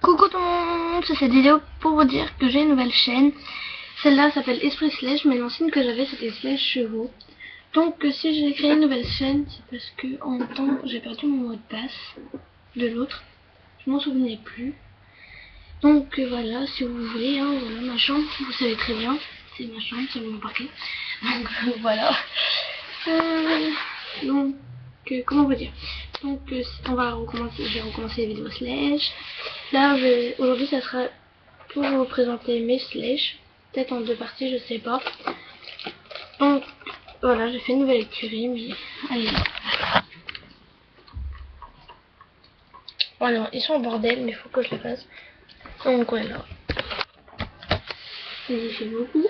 Coucou tout le monde, c'est cette vidéo pour vous dire que j'ai une nouvelle chaîne. Celle-là s'appelle Esprit Slash, mais l'ancienne que j'avais c'était Slash Chevaux. Donc si j'ai créé une nouvelle chaîne, c'est parce que en même temps j'ai perdu mon mot de passe de l'autre. Je m'en souvenais plus. Donc voilà, si vous voulez, hein, voilà ma chambre, vous savez très bien, c'est ma chambre, c'est mon parquet. Donc voilà. Donc comment vous dire, donc on va recommencer, je vais recommencer les vidéos Slash. Là aujourd'hui ça sera pour vous présenter mes Slash, peut-être en deux parties, je sais pas. Donc voilà, j'ai fait une nouvelle écurie, mais allez. Voilà, ils sont en bordel, mais il faut que je les fasse. Donc voilà, j'ai fait beaucoup.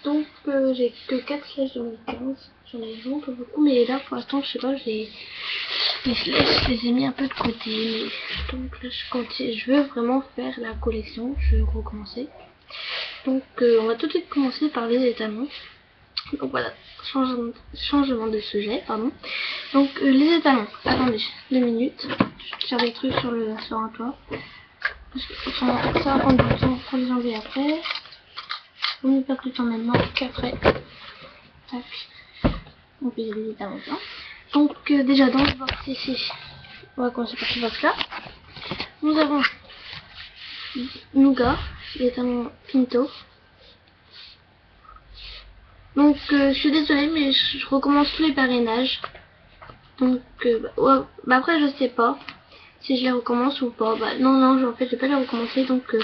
Donc j'ai que 4 Slash 2015, j'en ai vraiment pas beaucoup, mais là pour l'instant je sais pas, les Slash je les ai mis un peu de côté, mais donc là je veux vraiment faire la collection, je vais recommencer. Donc on va tout de suite commencer par les étalons. Donc voilà, changement de sujet, pardon. Donc les étalons, attendez 2 minutes, je tire des trucs sur un toit, parce que ça va prendre du temps pour les enlever après. On n'est pas plus de temps maintenant qu'après. Donc j'ai les étalons là. Donc déjà dans ce box ici, on va commencer par ce box là. Nous avons Nougat, les étalons Pinto. Donc je suis désolée mais je recommence tous les parrainages. Donc bah après je sais pas si je les recommence ou pas. Bah non en fait je vais pas les recommencer, donc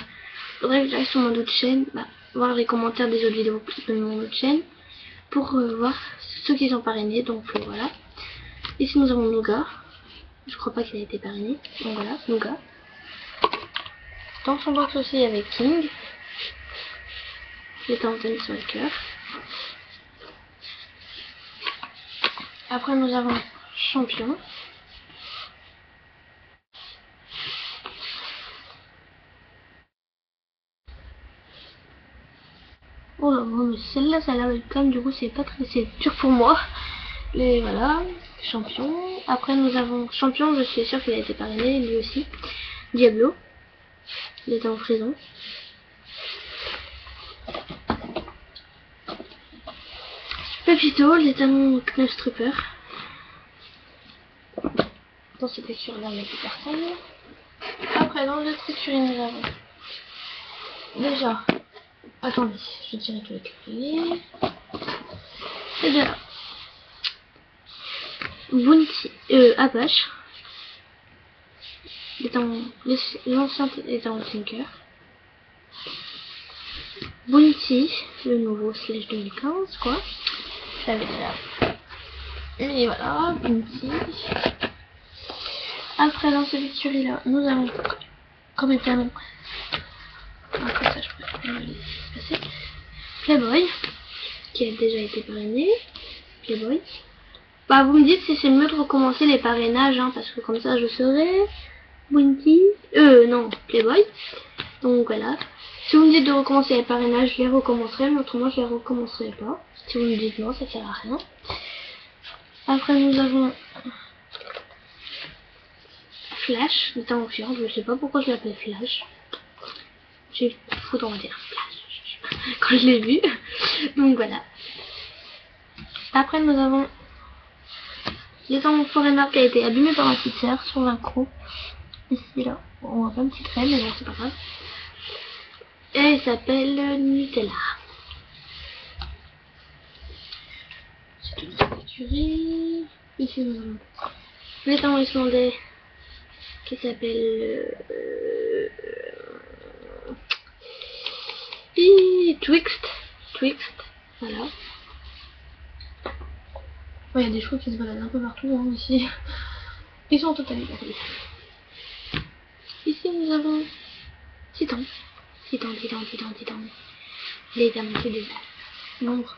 faudrait que j'aille sur mon autre chaîne, voir les commentaires des autres vidéos de mon autre chaîne pour voir ceux qui sont parrainés. Donc voilà. Ici nous avons Nougat. Je crois pas qu'il a été parrainé. Donc voilà, Nougat. Dans son box aussi il y avait King. Il était en tennis sur le cœur. Après nous avons Champion. Oh là, bon, mais celle-là, ça a l'air d'être calme, du coup c'est pas très, c'est dur pour moi. Les voilà, Champion. Après nous avons Champion, je suis sûre qu'il a été parrainé, lui aussi. Diablo, il était en prison. Pepito, il est à mon Knuff Trooper. Dans cette écurie-là, il n'y a plus personne. Après, dans l'autre écurie, nous avons déjà. Attendez, je dirais que l'écurie. C'est déjà Bounty, Apache. L'ancien est en Tinker. Bounty, le nouveau Slash 2015, quoi. Ça avait ça. Et voilà, Bounty. Après, dans cette écurie là, nous avons comme étalon. Après ça, je pourrais le laisser passer. Playboy, qui a déjà été parrainé. Playboy. Bah, vous me dites si c'est mieux de recommencer les parrainages, hein, parce que comme ça, je serai. Bounty. Non, Playboy. Donc voilà. Si vous me dites de recommencer les parrainages, je les recommencerai, mais autrement, je les recommencerai pas. Si vous me dites non, ça sert à rien. Après, nous avons Flash, le temps fiant. Je sais pas pourquoi je l'appelle Flash. J'ai foutu, on va dire Flash quand je l'ai vu. Donc voilà. Après, nous avons l'étang Foreigner qui a été abîmé par un pizzer sur un croc. Ici, là. Bon, on voit pas un petit trait, mais bon, c'est pas grave. Et il s'appelle Nutella. C'est une écurie. Ici, nous avons l'étang islandais qui s'appelle Twixt. Voilà. Il y a des chevaux qui se baladent un peu partout, hein, ici. Ils sont totalement partis. Ici, nous avons Titan. Les dames, c'est des nombres.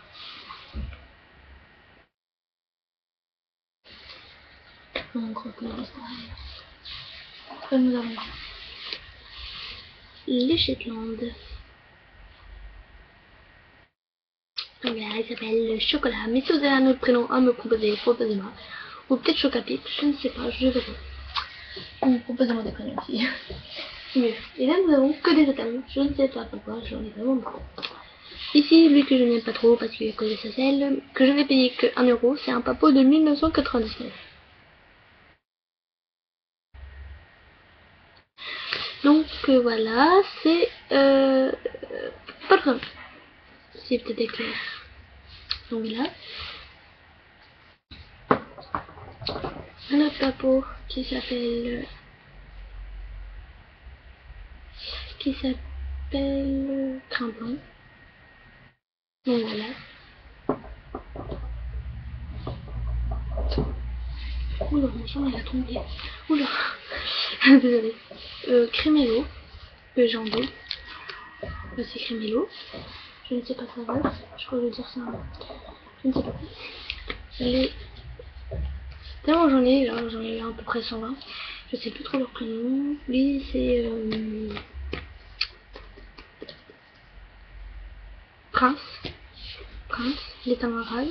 Après, nous avons les Shetland. Voilà, il s'appelle Chocolat. Mais si vous avez un autre prénom à me proposer, proposez-moi. Ou peut-être Chocapic, je ne sais pas, je verrai. Proposez-moi des prénoms aussi. Mieux. Et là, nous avons que des totems. Je ne sais pas pourquoi, j'en ai vraiment beaucoup. Ici, lui que je n'aime pas trop parce qu'il a causé sa selle, que je n'ai payé que 1 euro, c'est un papo de 1999. Donc voilà, c'est pas le prénom. C'est peut-être éclair. Donc là, un autre papo qui s'appelle Crin Blanc. Donc voilà. Oula, mon sang il a tombé. Oula. Désolée. Crémélo, que j'ai en double. C'est Crémélo. Je ne sais pas ça va. Je crois que je vais dire ça. Je ne sais pas. Les... Tellement j'en ai, là, j'en ai à peu près 120. Je sais plus trop leur prénom. Lui, c'est Prince. Prince, l'état-moral.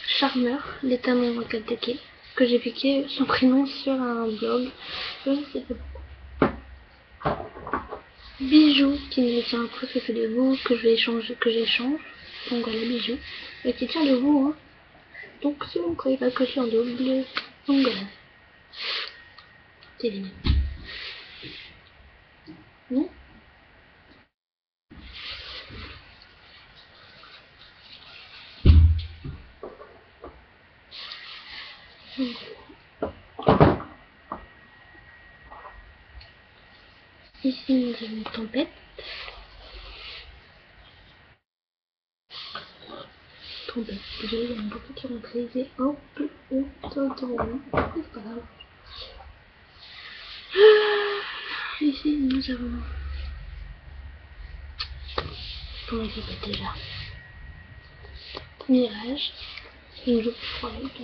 Charmeur, l'état-moral que j'ai piqué son prénom sur un blog. Je ne sais pas pourquoi. Bijou, qui me tient presque que debout, que j'échange. Donc voilà, Bijou. Et qui tient debout, hein. Donc si vous ne croyez pas que je suis en double, donc voilà. C'est les mêmes. Non? Ici nous avons une tempête. Tempête. Désolé, il y en a beaucoup qui ont créé un peu haut dans le c'est pas grave. Ici nous avons... Comment il s'appelle déjà? Mirage. Une joue pour avec.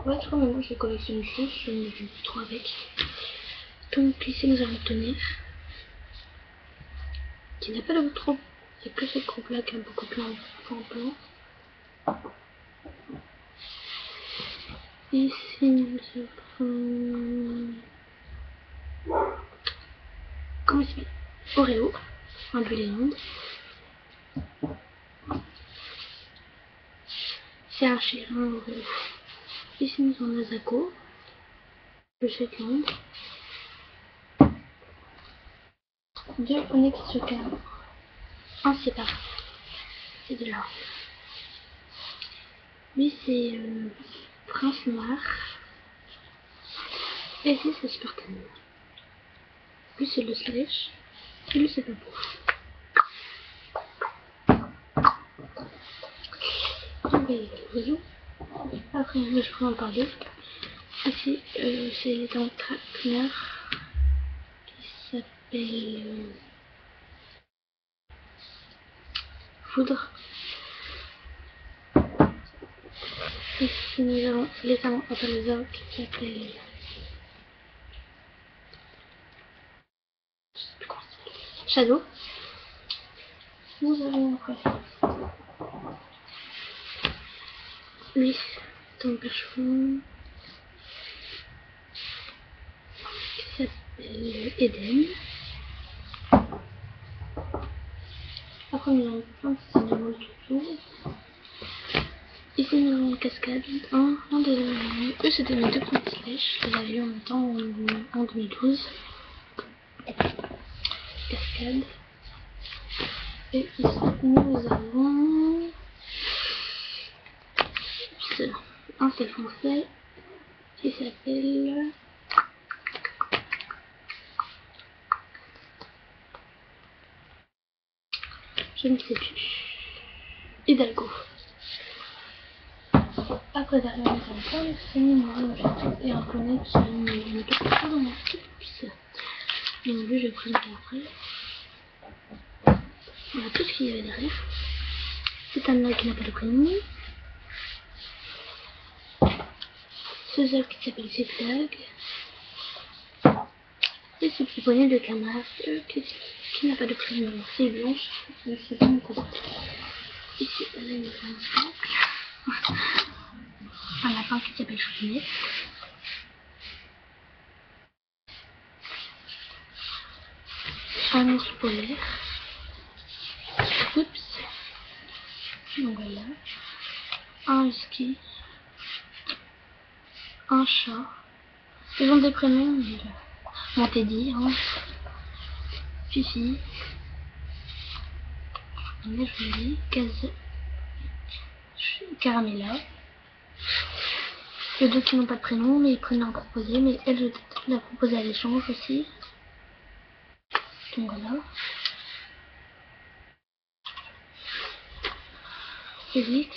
Ouais, je crois que moi je collectionne juste, je ne joue plus trop avec. Donc ici nous avons Tonnerre. Qui n'a pas de trop. Il n'y a que ce groupe là qui a beaucoup de en blanc. Ici nous avons... Comment il s'appelle? Oreo. Un peu les ondes. C'est un chien, un Oreo. Ici nous avons Azako. Le Shetland. Deux Onyx Joker. Un c'est pas. C'est de là. Lui c'est Prince Noir. Et ici c'est Spartan. Lui c'est le Slash. Et lui c'est pas beau. Après je prends un par deux. Ici c'est un traqueneur qui s'appelle Foudre. Ici nous avons les talents Apollo qui s'appelle Shadow. Nous avons après lui, ton perchon qui s'appelle Eden. Après nous avons plein de cinémas tout. Ici nous avons une cascade, un des avions. Eux c'était mes deux petites flèches, je les avais eu en même temps en 2012. Cascade. Et ici nous avons un seul français qui s'appelle je ne sais plus. Hidalgo. Après derrière nous avons plein de signes et un poney qui ne toque pas dans mon fixe. Donc lui je vais le présenter après. Voilà tout ce qu'il y avait derrière. C'est un qui n'a pas de prénom. Ce zèbre qui s'appelle Zigzag. Et ce petit poney de Camargue qui n'a pas de prénom. C'est blanche. C'est bon. Ici, elle a une grande sac. un lapin qui s'appelle Choupinet. Un ours polaire. Oups. Donc voilà. Un husky. Un chat. Ils ont des prénoms. Mon Teddy, hein. Fifi. Une jolie. Caramella. Il y a deux qui n'ont pas de prénom, mais ils prennent leur proposer. Mais elle, je vais la proposer à l'échange aussi. Donc voilà. Félix.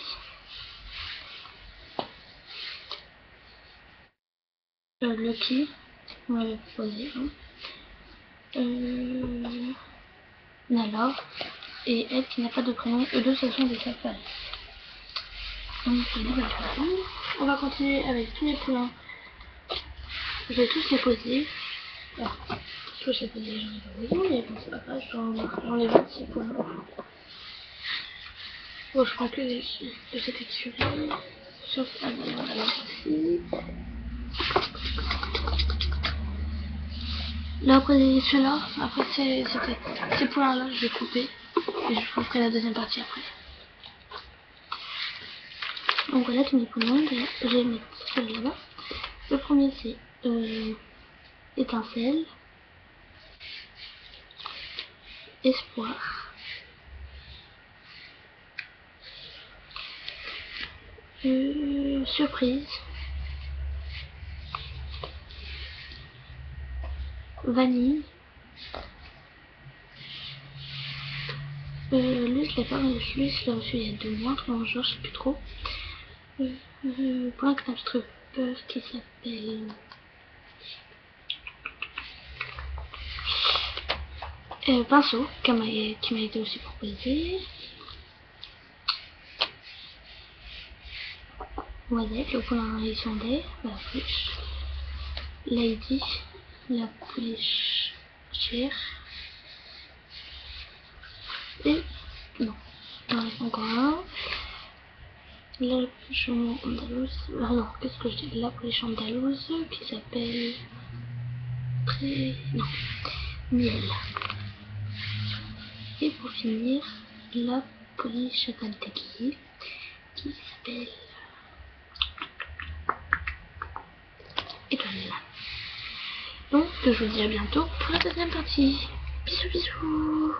Lucky. On m'avait proposé. Hein. Nala. Et elle qui n'a pas de prénom. Eux deux, ce sont des safaris. Donc on va continuer avec tous les poulains. Je vais tous les poser. Alors, tous les poser, j'en ai pas besoin, mais bon, c'est pas grave, j'en ai 26 poulains. Bon, je prends que de cette écurie. Sauf alors ici. Là, après ceux-là, après ces poulains-là, je vais couper. Et je vous ferai la deuxième partie après. Donc voilà tous mes poulains, je vais mettre ceux là-bas. Le premier c'est Étincelle, Espoir, Surprise, Vanille, lui je l'ai pas reçu, je l'ai reçu il y a 2 mois, non genre je sais plus trop. Pour un Knapstrupper qui s'appelle Pinceau, qui m'a été aussi proposé. Noisette, le poulain islandais, la flèche. Lady, la pouliche chère. Et non, il en reste encore un. La pouliche andalouse. Ah non, qu'est-ce que je dis? La pouliche andalouse qui s'appelle non, Miel. Et pour finir, la pouliche Kentucky qui s'appelle Étoile. Donc je vous dis à bientôt pour la deuxième partie. Bisous bisous.